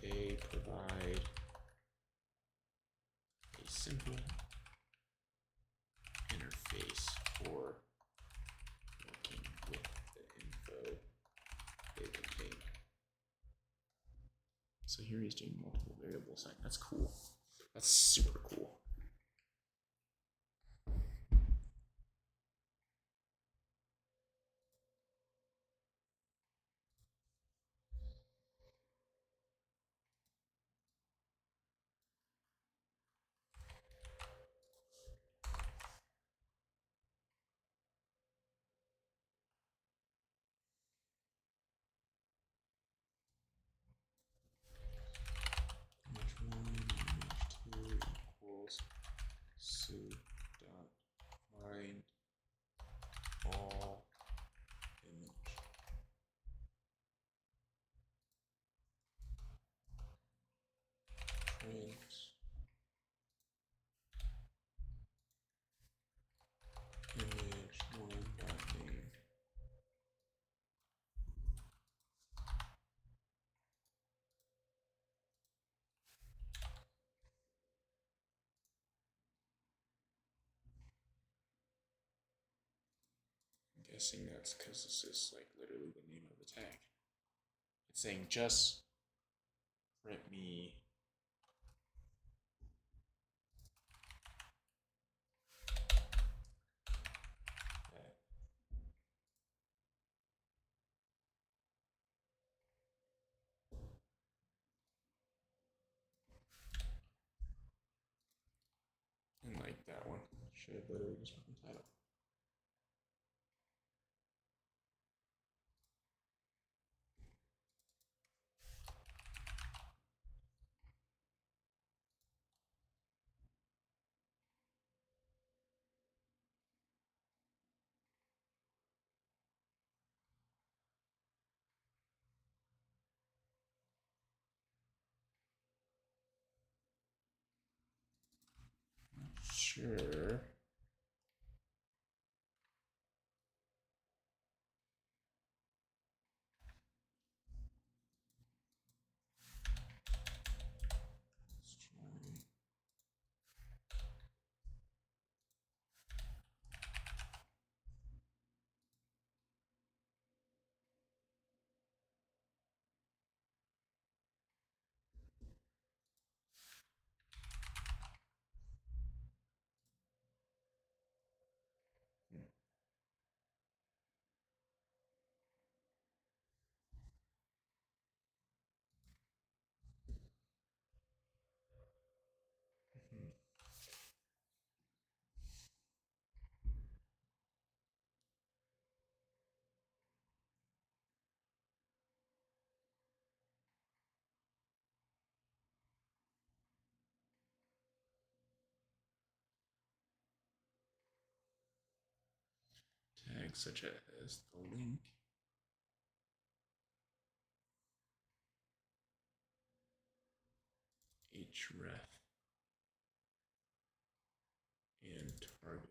They provide a simple interface for working with the info they contain. So here he's doing multiple variables. That's cool. That's super cool. Image 1, image 2 equals guessing that's because this is like literally the name of the tag. It's saying just print me that. And like that one should have literally just been title. Sure. Let's try. Tags such as the link, href, and target.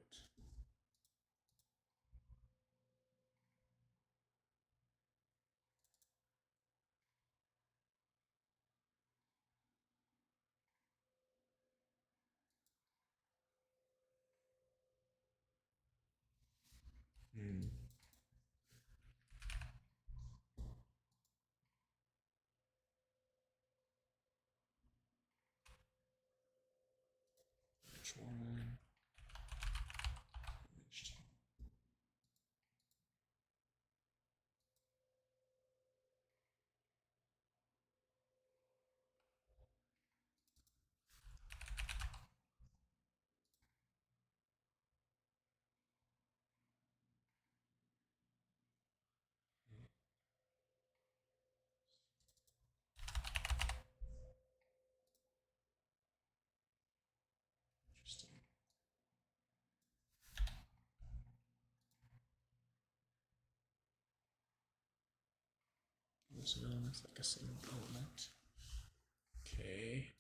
Which one? Image two. Interesting. This one is like a single element. Okay.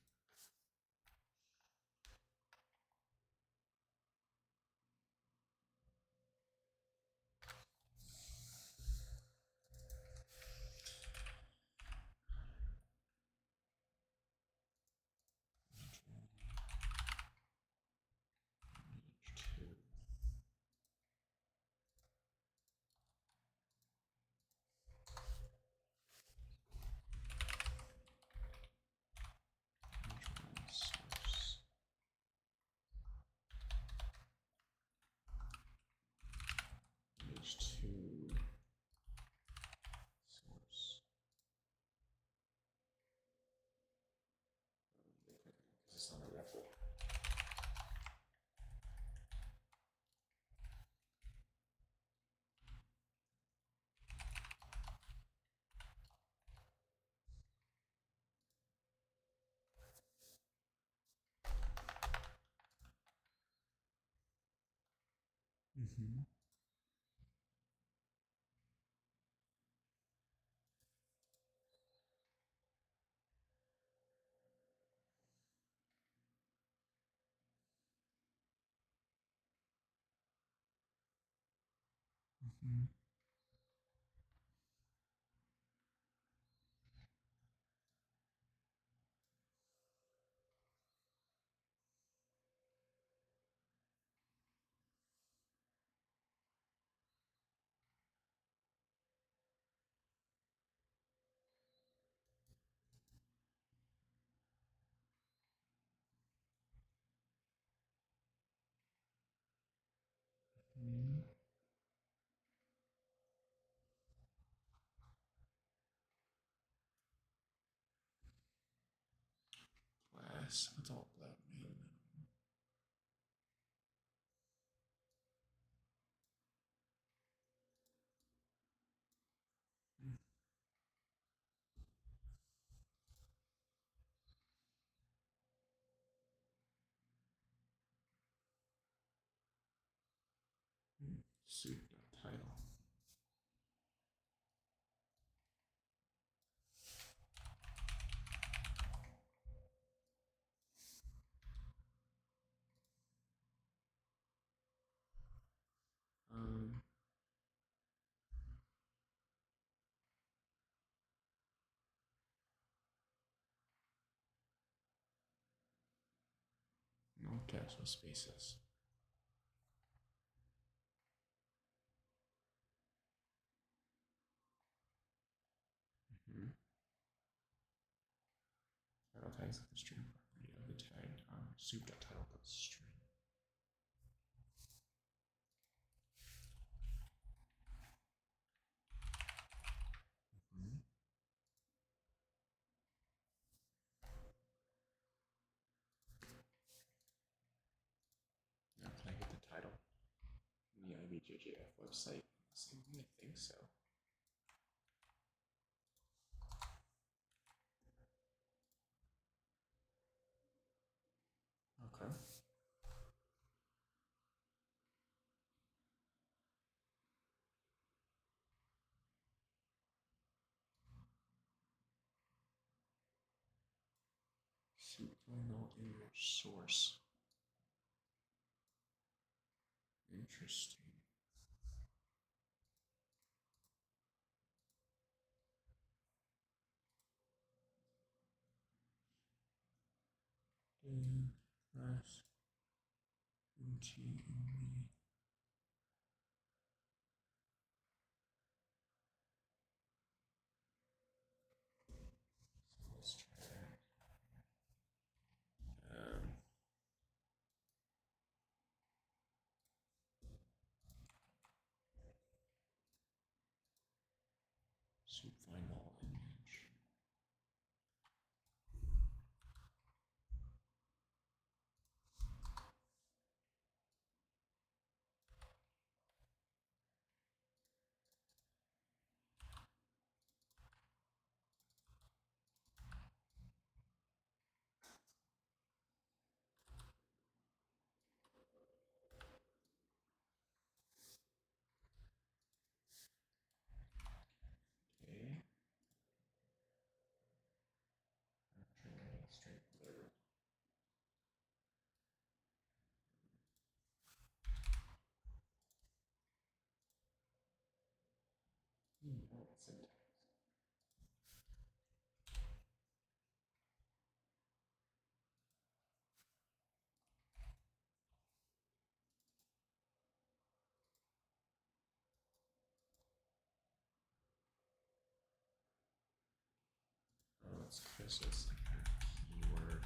Image2 source. Because it's not a REPL. Mm-hmm. Mm-hmm. Class adult lab name. Suit title. No caps, no spaces. Title tags the string property of the tag soup.title string. Now can I get the title? The BJJF website. Same way, I think so. Okay. Final image source. Interesting. Press NTME. Let's try that. Soup final image. Okay. Straight blur. Syntax. Let's Chris, let's keyword.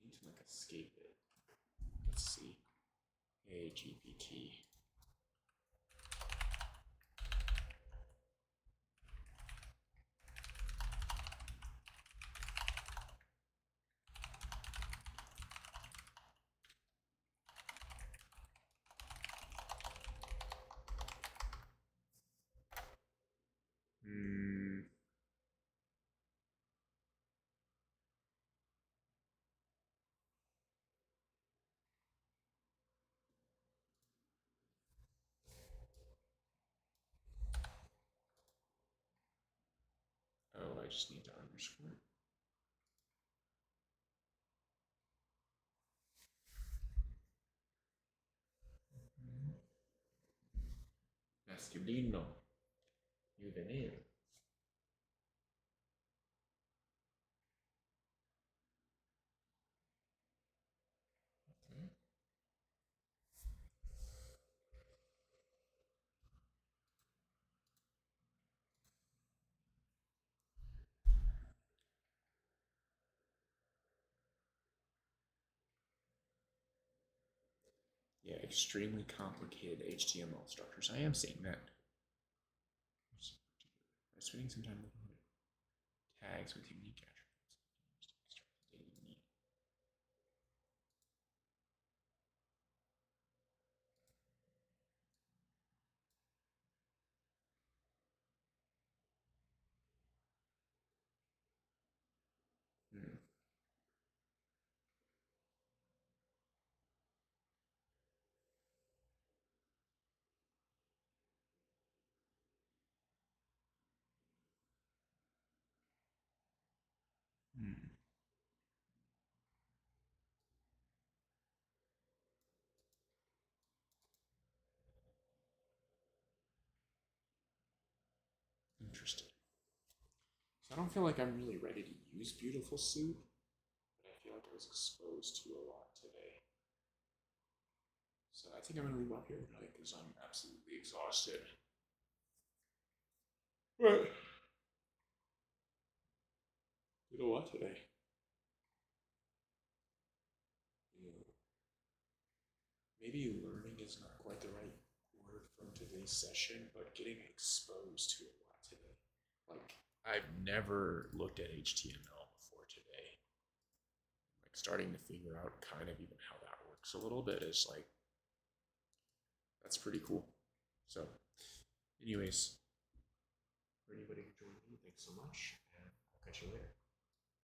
Need to like escape it. Let's see. Hey GPT. Oh, I just need to underscore. Masculino. juvenil. Okay. Yeah, extremely complicated HTML structures. I am seeing that. I'm spending some time looking at tags with unique attributes. Hmm. Hmm. Interesting. So I don't feel like I'm really ready to use Beautiful Soup, but I feel like I was exposed to a lot today. So I think I'm gonna leave off here tonight because I'm absolutely exhausted. But did a lot today. You know, maybe learning is not quite the right word from today's session, but getting exposed to a lot today. Like I've never looked at HTML before today. Like starting to figure out kind of even how that works a little bit is like that's pretty cool. So, anyways, for anybody who joined me, thanks so much, and I'll catch you later.